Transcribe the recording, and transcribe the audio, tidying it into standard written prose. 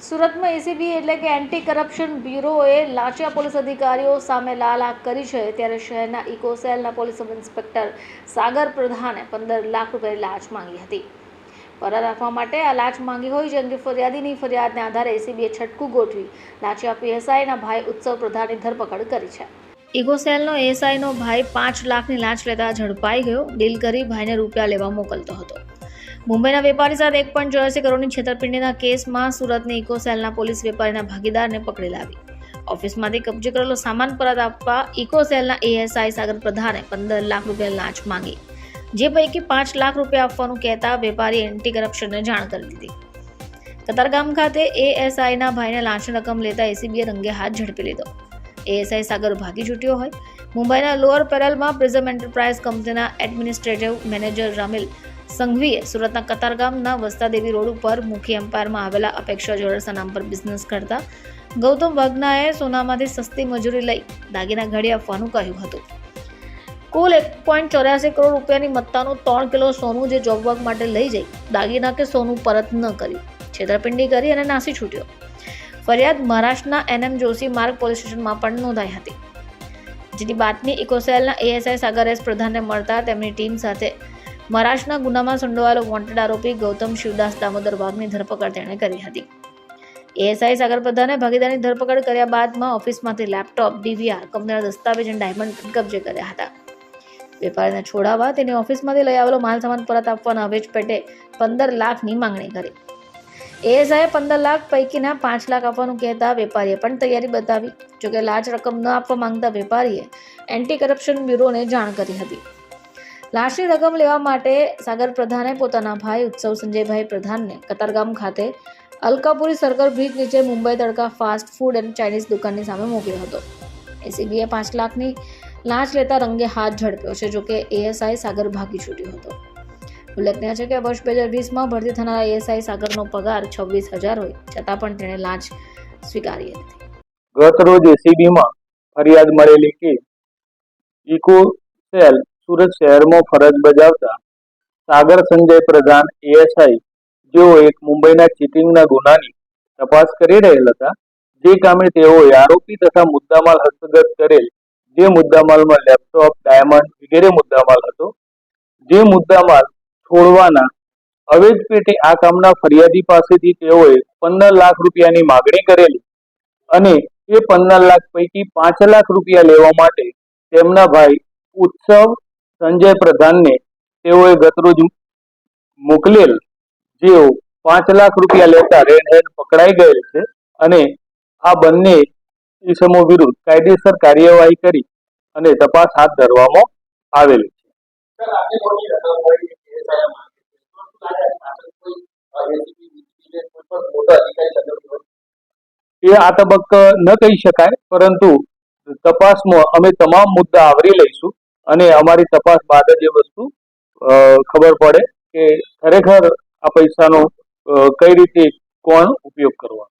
સુરતમાં એસીબી એટલે કે એન્ટી કરપ્શન બ્યુરોએ લાંચિયા પોલીસ અધિકારીઓ સામે લાલ આંખ કરી છે, ત્યારે શહેરના ઇકોસેલના પોલીસ સબ ઇન્સ્પેક્ટર સાગર પ્રધાને 15 લાખ રૂપિયાની લાંચ માંગી હતી. પરત આપવા માટે આ લાંચ માંગી હોય છે, અંગે ફરિયાદીની ફરિયાદને આધારે એસીબીએ છટકું ગોઠવી લાંચિયા પીએસઆઈના ભાઈ ઉત્સવ પ્રધાનની ધરપકડ કરી છે. ઇકોસેલનો એએસઆઈનો ભાઈ 5 લાખની લાંચ લેતા ઝડપાઈ ગયો. ડીલ કરી ભાઈને રૂપિયા લેવા મોકલતો હતો. મુંબઈના વેપારી સાથે 1.84 કરોડની છેતરપિંડીના કેસમાં સુરતની ઇકોસેલના પોલીસ વેપારીના ભાગીદારને પકડી લાવી ઓફિસમાંથી કબજે કરેલો સામાન પરત આપવા ઇકોસેલના એએસઆઈ સાગર પ્રધાને 15 લાખ રૂપિયા લાંચ માંગી, જે પૈકી 5 લાખ રૂપિયા આપવાનું કહેતા વેપારી એન્ટી કરપ્શનને જાણ કરી દીધી. કતારગામ ખાતે એએસઆઈના ભાઈને લાંચની રકમ લેતા એસીબીએ રંગે હાથ ઝડપી લીધો. એએસઆઈ સાગર ભાગી છૂટ્યો હોય. મુંબઈના લોઅર પેરેલમાં પ્રિઝમ એન્ટરપ્રાઇઝ કંપનીના એડમિનિસ્ટ્રેટિવ મેનેજર રામિલ સંઘવીએ સુરતના કતારગામના વસ્તાદેવી રોડ ઉપર મુખી એમ્પાયરમાં આવેલા અપેક્ષા જ્વેલર્સના નામ પર બિઝનેસ કરતા ગૌતમ વાઘનાએ સોનામાંથી સસ્તી મજૂરી લઈ દાગીના ઘડી આપવાનું કહ્યું હતું. કુલ 1.84 કરોડ રૂપિયાની મત્તાનું 3 કિલો સોનું જે જોબ વર્ક માટે લઈ જઈ દાગીના કે સોનું પરત ન કર્યું, છેતરપિંડી કરી અને નાસી છૂટ્યો. ફરિયાદ મહારાષ્ટ્રના એનએમ જોશી માર્ગ પોલીસ સ્ટેશનમાં પણ નોંધાઈ હતી, જેની બાતમી ઇકોસેલના એએસઆઈ સાગર એસ પ્રધાનને મળતા તેમની ટીમ સાથે મહારાષ્ટ્રના ગુનામાં સંડોવાયેલો વોન્ટેડ આરોપી ગૌતમ શિવદાસ દામોદર વાઘની ધરપકડ તેણે કરી હતી. એએસઆઈ સાગર પ્રધાને ભાગીદારની ધરપકડ કર્યા બાદમાં ઓફિસમાંથી લેપટોપ, ડીવીઆર, કંપનીના દસ્તાવેજ અને ડાયમંડ કબજે કર્યા હતા. વેપારીને છોડાવવા તેની ઓફિસમાંથી લઈ આવેલો માલ સામાન પરત આપવાના અવેજ પેટે 15 લાખની માંગણી કરી. એએસઆઈએ 15 લાખ પૈકીના 5 લાખ આપવાનું કહેતા વેપારીએ પણ તૈયારી બતાવી. જોકે લાંચ રકમ ન આપવા માંગતા વેપારીએ એન્ટી કરપ્શન બ્યુરોને જાણ કરી હતી. લાંચની રકમ લેવા માટે સાગર પ્રધાને પોતાના ભાઈ ઉત્સવ સંજયભાઈ પ્રધાનને કતારગામ ખાતે અલકાપુરી સર્કલ બ્રિજ નીચે મુંબઈ તડકા ફાસ્ટ ફૂડ એન્ડ ચાઇનીઝ દુકાનની સામે મોકલ્યો હતો. એસીબીએ 5 લાખની લાંચ લેતા રંગે હાથ ઝડપ્યો છે. જોકે એએસઆઈ સાગર ભાગી છૂટ્યો હતો. ઉલ્લેખનીય છે કે વર્ષ 2020માં ભરતી થનારા એએસઆઈ સાગરનો પગાર 26,000 હોય છતાં પણ તેણે લાંચ સ્વીકારી હતી. ગત રોજ એસીબીમાં ફરિયાદ મળેલી કે ઇકોસેલ સુરત શહેરમાં ફરજ બજાવતા સાગર સંજય પ્રધાન એએસઆઈ, જેઓ એક મુંબઈના ચીટિંગના ગુનાની તપાસ કરી રહેલ હતા, જે કામે તેઓએ આરોપી તથા મુદ્દામાલ હસ્તગત કરેલ, જે મુદ્દામાલમાં લેપટોપ, ડાયમંડ વગેરે મુદ્દામાલ હતો, જે મુદ્દામાલ છોડવાના અવેજ પેટે આ કામના ફરિયાદી પાસેથી તેઓએ 15 લાખ રૂપિયાની માગણી કરેલી અને એ 15 લાખ પૈકી 5 લાખ રૂપિયા લેવા માટે તેમના ભાઈ ઉત્સવ સંજય પ્રધાનને તેઓએ ગતરોજ મોકલેલ, જેઓ 5 લાખ રૂપિયા લેતા રેડ હેન્ડ પકડાઈ ગયેલ છે અને આ બંને ઇસમો વિરુદ્ધ કાયદેસર કાર્યવાહી કરી અને તપાસ હાથ ધરવામાં આવેલી છે. એ આ તબક્કે ન કહી શકાય, પરંતુ તપાસમાં અમે તમામ મુદ્દા આવરી લઈશું અને અમારી તપાસ બાદ જ એ વસ્તુ ખબર પડે કે ખરેખર આ પૈસાનો કઈ રીતે કોણ ઉપયોગ કરવાનો.